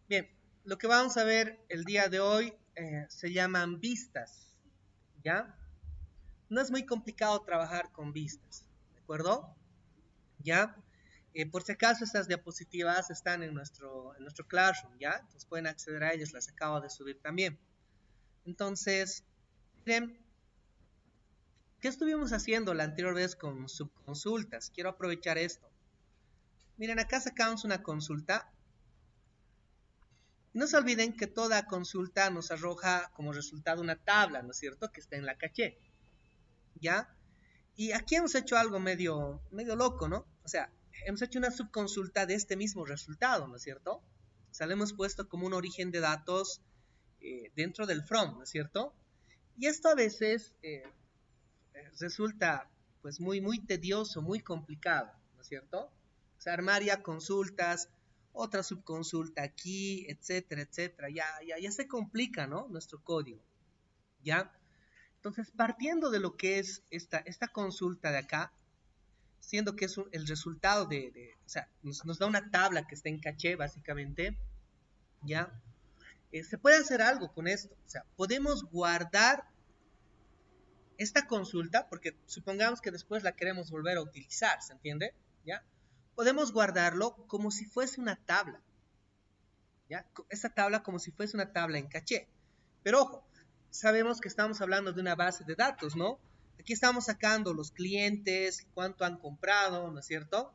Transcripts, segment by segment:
Bien, lo que vamos a ver el día de hoy se llaman vistas, ¿ya? No es muy complicado trabajar con vistas, ¿de acuerdo? ¿Ya? Por si acaso estas diapositivas están en nuestro Classroom, ¿ya? Entonces pueden acceder a ellas, las acabo de subir también. Entonces, miren, ¿qué estuvimos haciendo la anterior vez con subconsultas? Quiero aprovechar esto. Miren, acá sacamos una consulta. No se olviden que toda consulta nos arroja como resultado una tabla, ¿no es cierto? Que está en la caché, ¿ya? Y aquí hemos hecho algo medio loco, ¿no? O sea, hemos hecho una subconsulta de este mismo resultado, ¿no es cierto? O sea, le hemos puesto como un origen de datos dentro del from, ¿no es cierto? Y esto a veces resulta pues muy tedioso, muy complicado, ¿no es cierto? O sea, armar ya consultas, otra subconsulta aquí, etcétera, etcétera. Ya se complica, ¿no? Nuestro código, ¿ya? Entonces, partiendo de lo que es esta consulta de acá, siendo que es el resultado o sea, nos da una tabla que está en caché, básicamente, ¿ya? Se puede hacer algo con esto, o sea, podemos guardar esta consulta, porque supongamos que después la queremos volver a utilizar, ¿se entiende? ¿Ya? Podemos guardarlo como si fuese una tabla, ¿ya? Esta tabla como si fuese una tabla en caché. Pero ojo, sabemos que estamos hablando de una base de datos, ¿no? Aquí estamos sacando los clientes, cuánto han comprado, ¿no es cierto?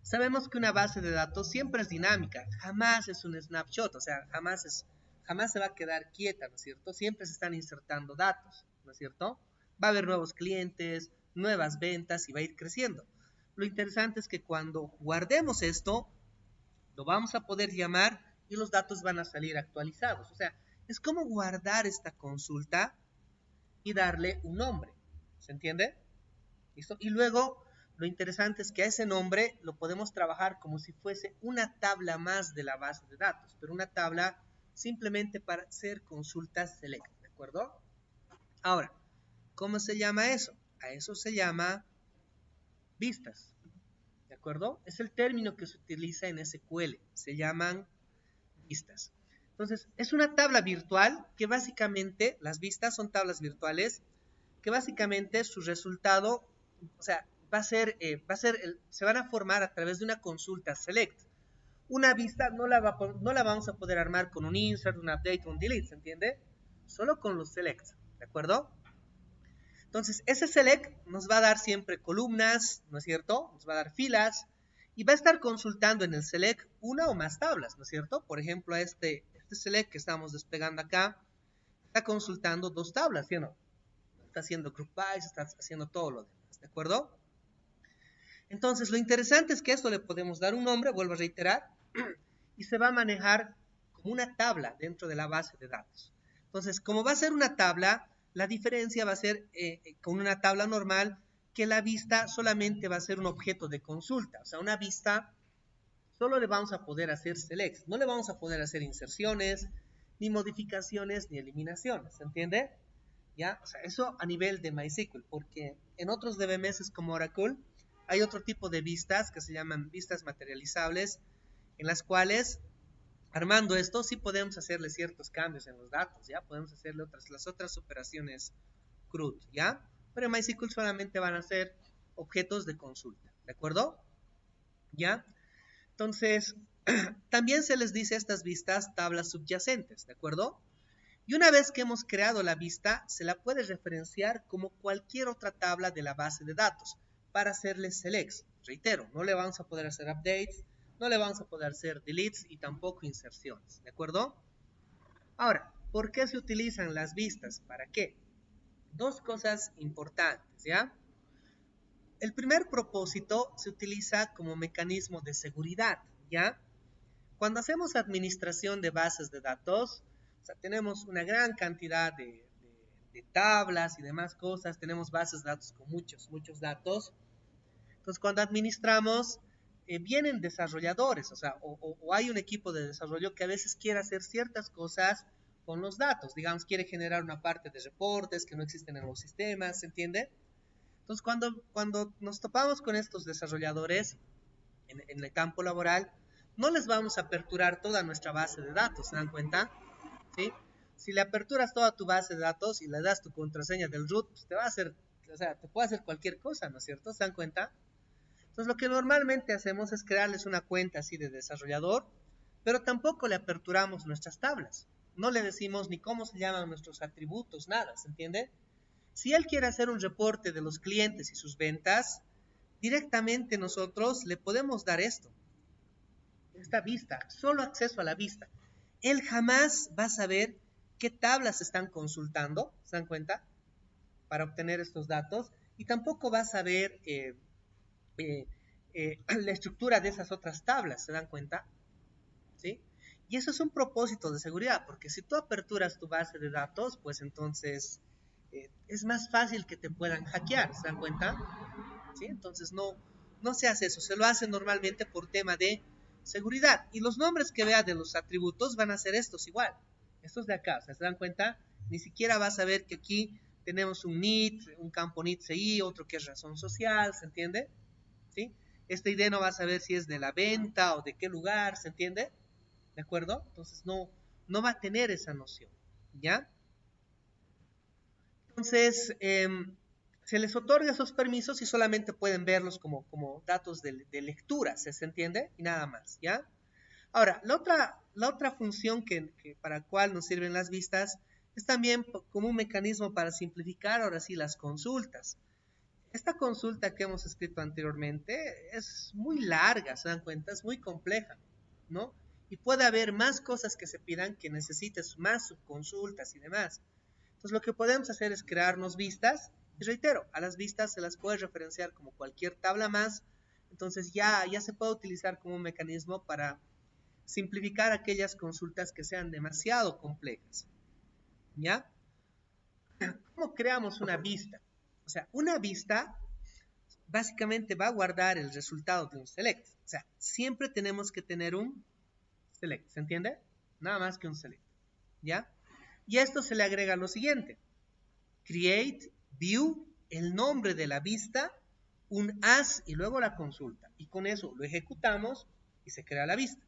Sabemos que una base de datos siempre es dinámica, jamás es un snapshot, o sea, jamás se va a quedar quieta, ¿no es cierto? Siempre se están insertando datos, ¿no es cierto? Va a haber nuevos clientes, nuevas ventas y va a ir creciendo. Lo interesante es que cuando guardemos esto, lo vamos a poder llamar y los datos van a salir actualizados. O sea, es como guardar esta consulta y darle un nombre. ¿Se entiende? ¿Listo? Y luego lo interesante es que a ese nombre lo podemos trabajar como si fuese una tabla más de la base de datos, pero una tabla simplemente para hacer consultas select, ¿de acuerdo? Ahora, ¿cómo se llama eso? A eso se llama vistas, ¿de acuerdo? Es el término que se utiliza en SQL, se llaman vistas. Entonces, es una tabla virtual que básicamente, las vistas son tablas virtuales que básicamente su resultado, o sea, se van a formar a través de una consulta select. Una vista no la vamos a poder armar con un insert, un update, un delete, ¿se entiende? Solo con los selects, ¿de acuerdo? Entonces, ese select nos va a dar siempre columnas, ¿no es cierto? Nos va a dar filas y va a estar consultando en el select una o más tablas, ¿no es cierto? Por ejemplo, este select que estamos desplegando acá está consultando dos tablas, ¿sí o no? Está haciendo group bys, está haciendo todo lo demás, ¿de acuerdo? Entonces, lo interesante es que a esto le podemos dar un nombre, vuelvo a reiterar, y se va a manejar como una tabla dentro de la base de datos. Entonces, como va a ser una tabla, la diferencia va a ser con una tabla normal que la vista solamente va a ser un objeto de consulta. O sea, una vista solo le vamos a poder hacer selects, no le vamos a poder hacer inserciones, ni modificaciones, ni eliminaciones, ¿se entiende? ¿Ya? O sea, eso a nivel de MySQL, porque en otros DBMS como Oracle hay otro tipo de vistas que se llaman vistas materializables, en las cuales armando esto sí podemos hacerle ciertos cambios en los datos, ¿ya? Podemos hacerle las otras operaciones CRUD, ¿ya? Pero en MySQL solamente van a ser objetos de consulta, ¿de acuerdo? ¿Ya? Entonces, también se les dice a estas vistas tablas subyacentes, ¿de acuerdo? Y una vez que hemos creado la vista, se la puede referenciar como cualquier otra tabla de la base de datos para hacerle selects. Reitero, no le vamos a poder hacer updates, no le vamos a poder hacer deletes y tampoco inserciones, ¿de acuerdo? Ahora, ¿por qué se utilizan las vistas? ¿Para qué? Dos cosas importantes, ¿ya? El primer propósito se utiliza como mecanismo de seguridad, ¿ya? Cuando hacemos administración de bases de datos, o sea, tenemos una gran cantidad de tablas y demás cosas, tenemos bases de datos con muchos datos. Entonces, cuando administramos, vienen desarrolladores, o sea, o hay un equipo de desarrollo que a veces quiere hacer ciertas cosas con los datos, digamos, quiere generar una parte de reportes que no existen en los sistemas, ¿se entiende? Entonces, cuando nos topamos con estos desarrolladores en el campo laboral, no les vamos a aperturar toda nuestra base de datos, ¿se dan cuenta? ¿Sí? Si le aperturas toda tu base de datos y le das tu contraseña del root, pues te va a hacer, o sea, te puede hacer cualquier cosa, ¿no es cierto? ¿Se dan cuenta? Entonces lo que normalmente hacemos es crearles una cuenta así de desarrollador, pero tampoco le aperturamos nuestras tablas. No le decimos ni cómo se llaman nuestros atributos, nada, ¿se entiende? Si él quiere hacer un reporte de los clientes y sus ventas, directamente nosotros le podemos dar esto, esta vista, solo acceso a la vista. Él jamás va a saber qué tablas están consultando, ¿se dan cuenta? Para obtener estos datos, y tampoco va a saber eh, la estructura de esas otras tablas, ¿se dan cuenta? ¿Sí? Y eso es un propósito de seguridad, porque si tú aperturas tu base de datos, pues entonces es más fácil que te puedan hackear, ¿se dan cuenta? ¿Sí? Entonces no se hace eso, se lo hace normalmente por tema de seguridad. Y los nombres que vea de los atributos van a ser estos igual, estos de acá, o sea, ¿se dan cuenta? Ni siquiera vas a ver que aquí tenemos un NIT, un campo NIT CI, otro que es razón social, ¿se entiende? ¿Sí? Este ID no vas a ver si es de la venta o de qué lugar, ¿se entiende? ¿De acuerdo? Entonces no va a tener esa noción, ¿ya? Entonces, se les otorga esos permisos y solamente pueden verlos como datos de lectura, ¿se entiende? Y nada más, ¿ya? Ahora, la otra función que para cual nos sirven las vistas es también como un mecanismo para simplificar ahora sí las consultas. Esta consulta que hemos escrito anteriormente es muy larga, se dan cuenta, es muy compleja, ¿no? Y puede haber más cosas que se pidan que necesites más subconsultas y demás. Entonces lo que podemos hacer es crearnos vistas, y reitero, a las vistas se las puede referenciar como cualquier tabla más, entonces ya se puede utilizar como un mecanismo para simplificar aquellas consultas que sean demasiado complejas, ¿ya? ¿Cómo creamos una vista? O sea, una vista básicamente va a guardar el resultado de un select. O sea, siempre tenemos que tener un select, ¿se entiende? Nada más que un select, ¿ya? Y a esto se le agrega lo siguiente. Create, view, el nombre de la vista, un as y luego la consulta. Y con eso lo ejecutamos y se crea la vista.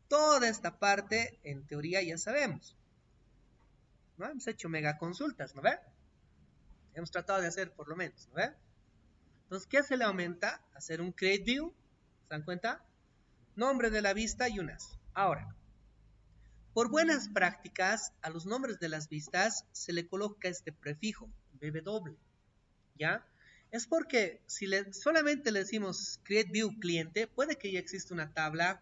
Toda esta parte, en teoría, ya sabemos, ¿no? Hemos hecho mega consultas, ¿no ve? Hemos tratado de hacer por lo menos, ¿no ve? Entonces, ¿qué se le aumenta? Hacer un create view, ¿se dan cuenta? Nombre de la vista y un as. Ahora, por buenas prácticas, a los nombres de las vistas se le coloca este prefijo, ww, ¿ya? Es porque si solamente le decimos create view cliente, puede que ya exista una tabla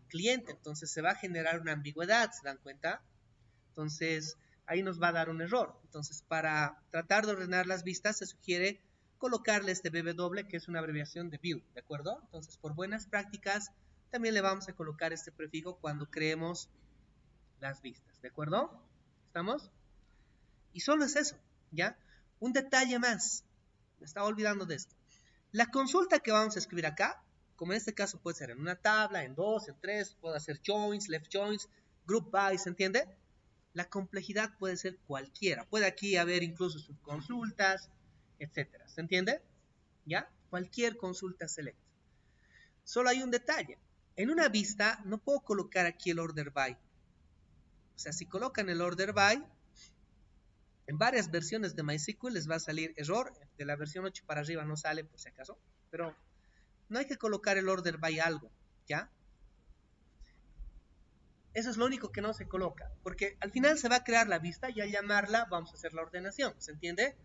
cliente, entonces se va a generar una ambigüedad, ¿se dan cuenta? Entonces, ahí nos va a dar un error. Entonces, para tratar de ordenar las vistas, se sugiere colocarle este ww, que es una abreviación de view, ¿de acuerdo? Entonces, por buenas prácticas, también le vamos a colocar este prefijo cuando creemos las vistas, ¿de acuerdo? ¿Estamos? Y solo es eso, ¿ya? Un detalle más, me estaba olvidando de esto. La consulta que vamos a escribir acá, como en este caso puede ser en una tabla, en dos, en tres, puede hacer joins, left joins, group by, ¿se entiende? La complejidad puede ser cualquiera, puede aquí haber incluso subconsultas, etcétera, ¿se entiende? ¿Ya? Cualquier consulta select. Solo hay un detalle. En una vista no puedo colocar aquí el order by. O sea, si colocan el order by, en varias versiones de MySQL les va a salir error. De la versión 8 para arriba no sale por si acaso. Pero no hay que colocar el order by algo, ¿ya? Eso es lo único que no se coloca. Porque al final se va a crear la vista y al llamarla vamos a hacer la ordenación, ¿se entiende?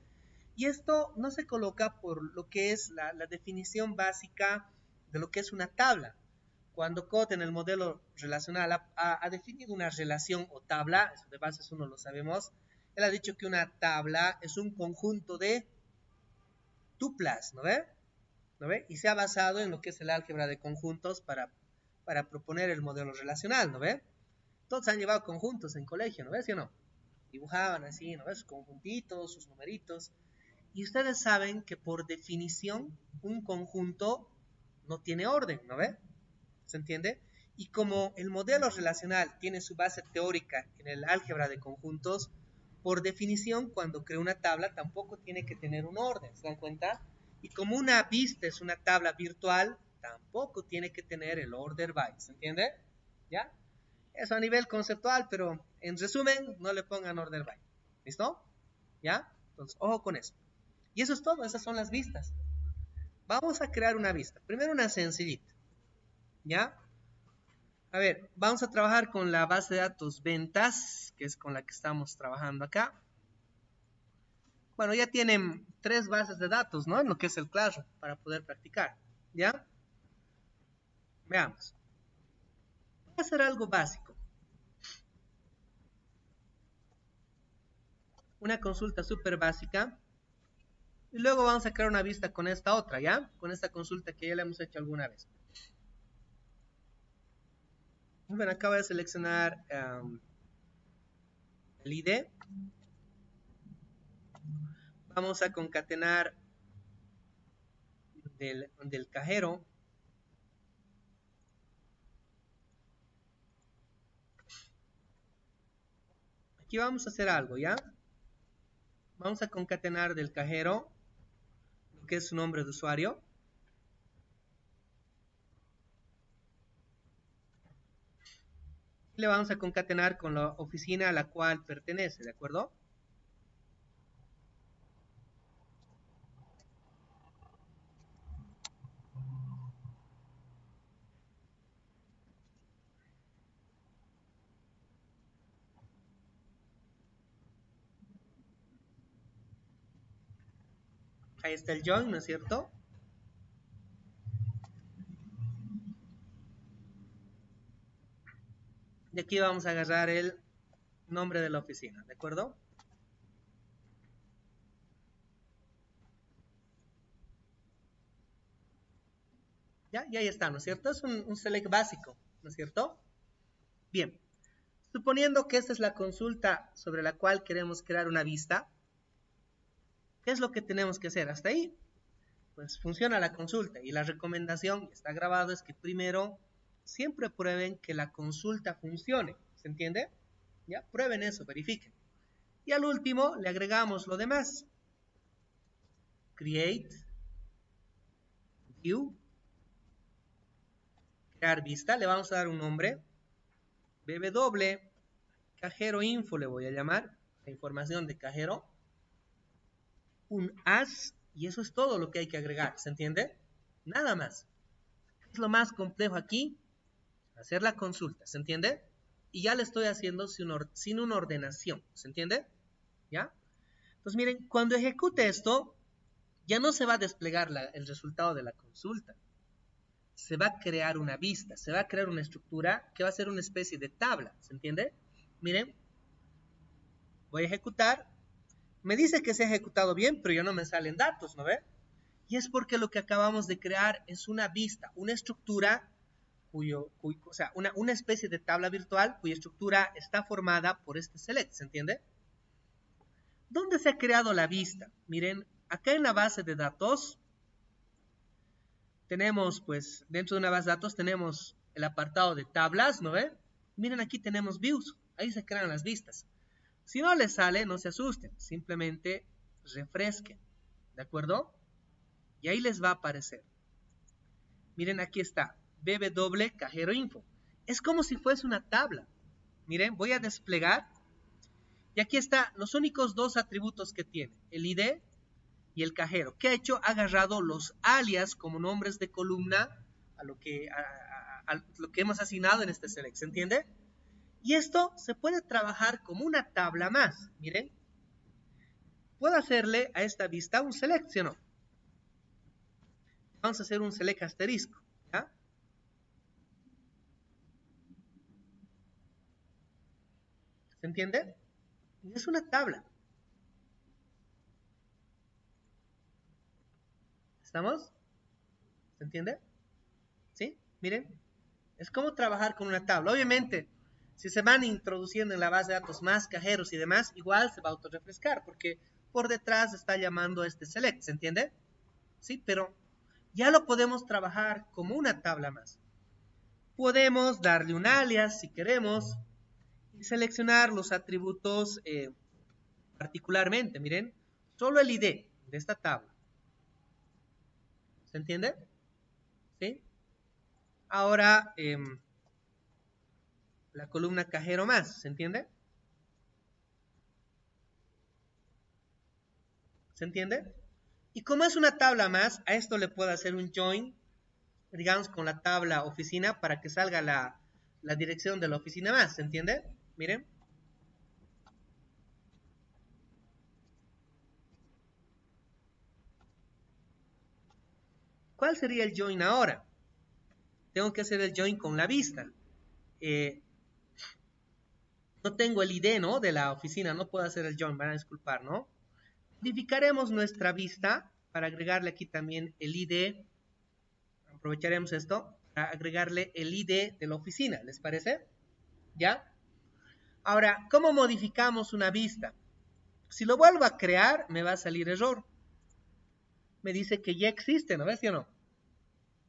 Y esto no se coloca por lo que es la definición básica de lo que es una tabla. Cuando Code en el modelo relacional ha definido una relación o tabla, eso de bases uno lo sabemos, él ha dicho que una tabla es un conjunto de tuplas, ¿no ve? ¿No ve? Y se ha basado en lo que es el álgebra de conjuntos para proponer el modelo relacional, ¿no ve? Todos han llevado conjuntos en colegio, ¿no ves? ¿Sí o no? Dibujaban así, ¿no ves? Sus conjuntitos, sus numeritos. Y ustedes saben que por definición un conjunto no tiene orden, ¿no ve? ¿Se entiende? Y como el modelo relacional tiene su base teórica en el álgebra de conjuntos, por definición, cuando creo una tabla tampoco tiene que tener un orden, ¿se dan cuenta? Y como una vista es una tabla virtual, tampoco tiene que tener el order by, ¿se entiende? ¿Ya? Eso a nivel conceptual, pero en resumen, no le pongan order by. ¿Listo? ¿Ya? Entonces, ojo con eso. Y eso es todo, esas son las vistas. Vamos a crear una vista. Primero una sencillita. ¿Ya? A ver, vamos a trabajar con la base de datos ventas, que es con la que estamos trabajando acá. Bueno, ya tienen 3 bases de datos, ¿no? En lo que es el Classroom, para poder practicar. ¿Ya? Veamos. Voy a hacer algo básico. Una consulta súper básica. Y luego vamos a crear una vista con esta otra, ¿ya? Con esta consulta que ya la hemos hecho alguna vez. Bueno, acabo de seleccionar el ID. Vamos a concatenar del cajero. Aquí vamos a hacer algo, ¿ya? Vamos a concatenar del cajero lo que es su nombre de usuario. Y le vamos a concatenar con la oficina a la cual pertenece, ¿de acuerdo? Ahí está el join, ¿no es cierto? Y aquí vamos a agarrar el nombre de la oficina, ¿de acuerdo? ¿Ya? Y ahí está, ¿no es cierto? Es un select básico, ¿no es cierto? Bien. Suponiendo que esta es la consulta sobre la cual queremos crear una vista, ¿qué es lo que tenemos que hacer? Hasta ahí, pues funciona la consulta y la recomendación, está grabado, es que primero siempre prueben que la consulta funcione, ¿se entiende? Ya, prueben eso, verifiquen. Y al último le agregamos lo demás. Create, View, crear vista, le vamos a dar un nombre, BW, cajero info le voy a llamar, la información de cajero, un as, y eso es todo lo que hay que agregar, ¿se entiende? Nada más. Es lo más complejo aquí, hacer la consulta, ¿se entiende? Y ya le estoy haciendo sin una ordenación, ¿se entiende? ¿Ya? Pues miren, cuando ejecute esto, ya no se va a desplegar el resultado de la consulta. Se va a crear una vista, se va a crear una estructura que va a ser una especie de tabla, ¿se entiende? Miren, voy a ejecutar, me dice que se ha ejecutado bien, pero ya no me salen datos, ¿no ve? Y es porque lo que acabamos de crear es una vista, una estructura o sea, una especie de tabla virtual cuya estructura está formada por este select, ¿se entiende? ¿Dónde se ha creado la vista? Miren, acá en la base de datos tenemos, pues, dentro de una base de datos tenemos el apartado de tablas, ¿no ve? Miren, aquí tenemos views, ahí se crean las vistas. Si no les sale, no se asusten, simplemente refresquen, ¿de acuerdo? Y ahí les va a aparecer. Miren, aquí está, BW Cajero Info. Es como si fuese una tabla. Miren, voy a desplegar. Y aquí está los únicos 2 atributos que tiene, el ID y el cajero. ¿Qué ha hecho? Ha agarrado los alias como nombres de columna a lo que hemos asignado en este select, ¿se entiende? Y esto se puede trabajar como una tabla más. Miren, puedo hacerle a esta vista un select, ¿sí o no? Vamos a hacer un select asterisco, ¿ya? ¿Se entiende? Es una tabla. ¿Estamos? ¿Se entiende? ¿Sí? Miren, es como trabajar con una tabla. Obviamente, si se van introduciendo en la base de datos más cajeros y demás, igual se va a autorrefrescar porque por detrás está llamando a este select, ¿se entiende? Sí, pero ya lo podemos trabajar como una tabla más. Podemos darle un alias si queremos y seleccionar los atributos particularmente. Miren, solo el ID de esta tabla. ¿Se entiende? ¿Sí? Ahora, la columna cajero más, ¿se entiende? ¿Se entiende? Y como es una tabla más, a esto le puedo hacer un join, digamos, con la tabla oficina para que salga la dirección de la oficina más, ¿se entiende? Miren. ¿Cuál sería el join ahora? Tengo que hacer el join con la vista. Eh, no tengo el ID, ¿no? De la oficina, no puedo hacer el join, van a disculpar, ¿no? Modificaremos nuestra vista para agregarle aquí también el ID. Aprovecharemos esto para agregarle el ID de la oficina, ¿les parece? ¿Ya? Ahora, ¿cómo modificamos una vista? Si lo vuelvo a crear, me va a salir error. Me dice que ya existe, ¿no ves? ¿Sí o no?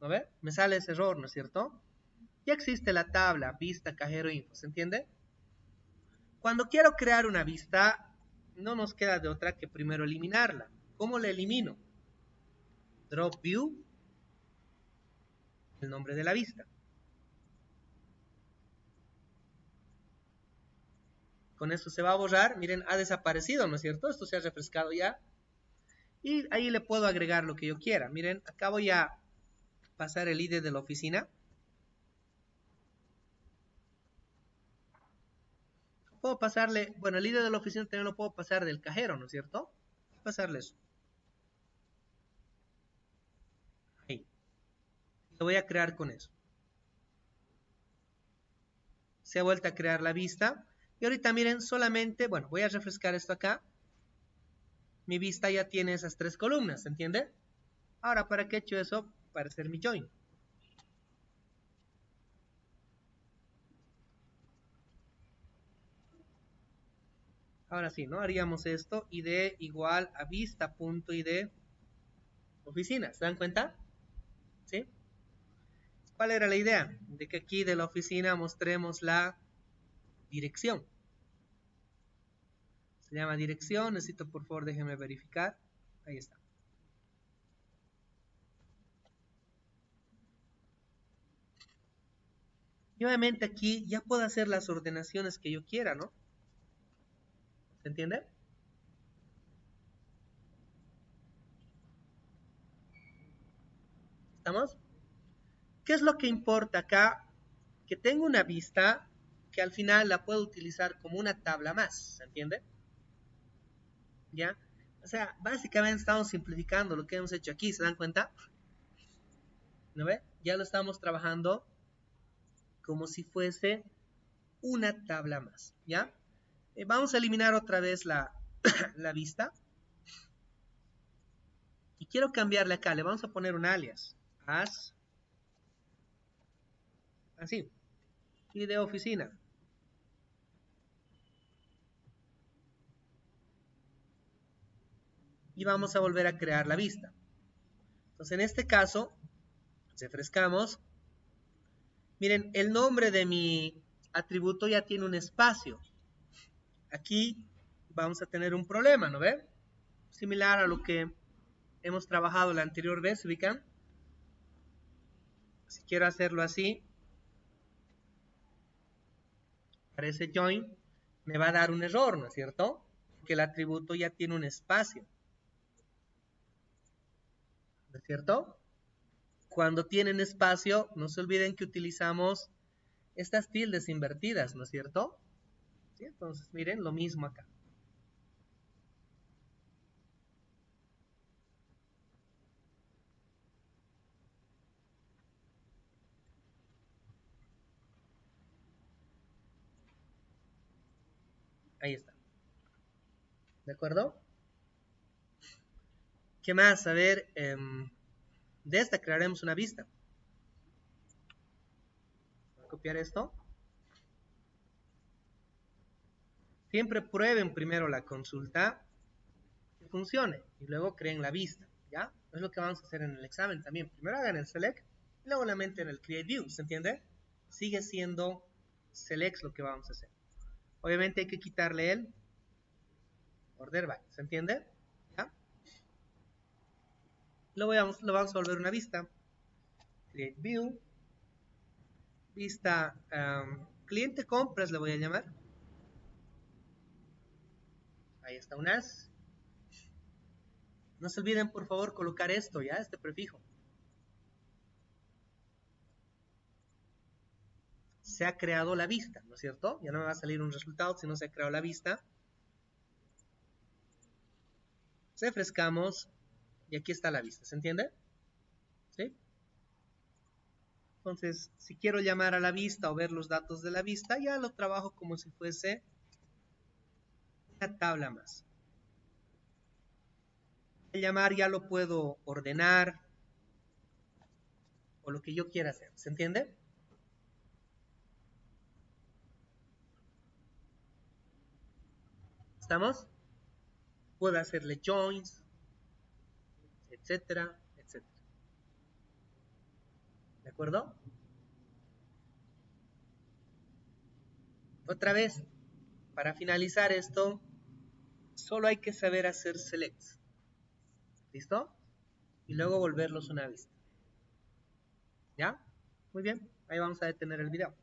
¿No ves? Me sale ese error, ¿no es cierto? Ya existe la tabla, vista, cajero, info, ¿se entiende? Cuando quiero crear una vista, no nos queda de otra que primero eliminarla. ¿Cómo la elimino? Drop view, el nombre de la vista. Con eso se va a borrar. Miren, ha desaparecido, ¿no es cierto? Esto se ha refrescado ya. Y ahí le puedo agregar lo que yo quiera. Miren, acá voy a pasar el ID de la oficina. Puedo pasarle, bueno, el ID de la oficina también lo puedo pasar del cajero, ¿no es cierto? Pasarle eso. Ahí. Lo voy a crear con eso. Se ha vuelto a crear la vista. Y ahorita miren, solamente, bueno, voy a refrescar esto acá. Mi vista ya tiene esas tres columnas, ¿se entiende? Ahora, ¿para qué he hecho eso? Para hacer mi join. Ahora sí, ¿no? Haríamos esto, id igual a vista.id oficina. ¿Se dan cuenta? ¿Sí? ¿Cuál era la idea? De que aquí de la oficina mostremos la dirección. Se llama dirección. Necesito, por favor, déjenme verificar. Ahí está. Y obviamente aquí ya puedo hacer las ordenaciones que yo quiera, ¿no? ¿Se entiende? ¿Estamos? ¿Qué es lo que importa acá? Que tengo una vista que al final la puedo utilizar como una tabla más, ¿se entiende? ¿Ya? O sea, básicamente estamos simplificando lo que hemos hecho aquí, ¿se dan cuenta? ¿No ve? Ya lo estamos trabajando como si fuese una tabla más, ¿ya? Vamos a eliminar otra vez la vista. Y quiero cambiarle acá, le vamos a poner un alias. As, así, y de oficina. Y vamos a volver a crear la vista. Entonces, en este caso, refrescamos. Miren, el nombre de mi atributo ya tiene un espacio. Aquí vamos a tener un problema, ¿no ve? Similar a lo que hemos trabajado la anterior vez, ¿se ubican? Si quiero hacerlo así, para ese join, me va a dar un error, ¿no es cierto? Porque el atributo ya tiene un espacio, ¿no es cierto? Cuando tienen espacio, no se olviden que utilizamos estas tildes invertidas, ¿no es cierto? ¿Sí? Entonces, miren, lo mismo acá. Ahí está. ¿De acuerdo? ¿Qué más? A ver, de esta crearemos una vista. Voy a copiar esto. Siempre prueben primero la consulta que funcione y luego creen la vista, ¿ya? Es lo que vamos a hacer en el examen también. Primero hagan el select y luego la mente en el create view, ¿se entiende? Sigue siendo select lo que vamos a hacer. Obviamente hay que quitarle el order by, ¿se entiende? ¿Ya? Lo vamos a volver una vista. Create view. Vista cliente compras le voy a llamar. Ahí está un as. No se olviden por favor colocar esto, ya, este prefijo. Se ha creado la vista, ¿no es cierto? Ya no me va a salir un resultado, sino se ha creado la vista. Refrescamos y aquí está la vista, ¿se entiende? ¿Sí? Entonces, si quiero llamar a la vista o ver los datos de la vista, ya lo trabajo como si fuese una tabla más. El llamar ya lo puedo ordenar o lo que yo quiera hacer, ¿se entiende? ¿Estamos? Puedo hacerle joins, etcétera, etcétera. ¿De acuerdo? Otra vez, para finalizar esto, solo hay que saber hacer selects. ¿Listo? Y luego volverlos una vista. ¿Ya? Muy bien, ahí vamos a detener el video.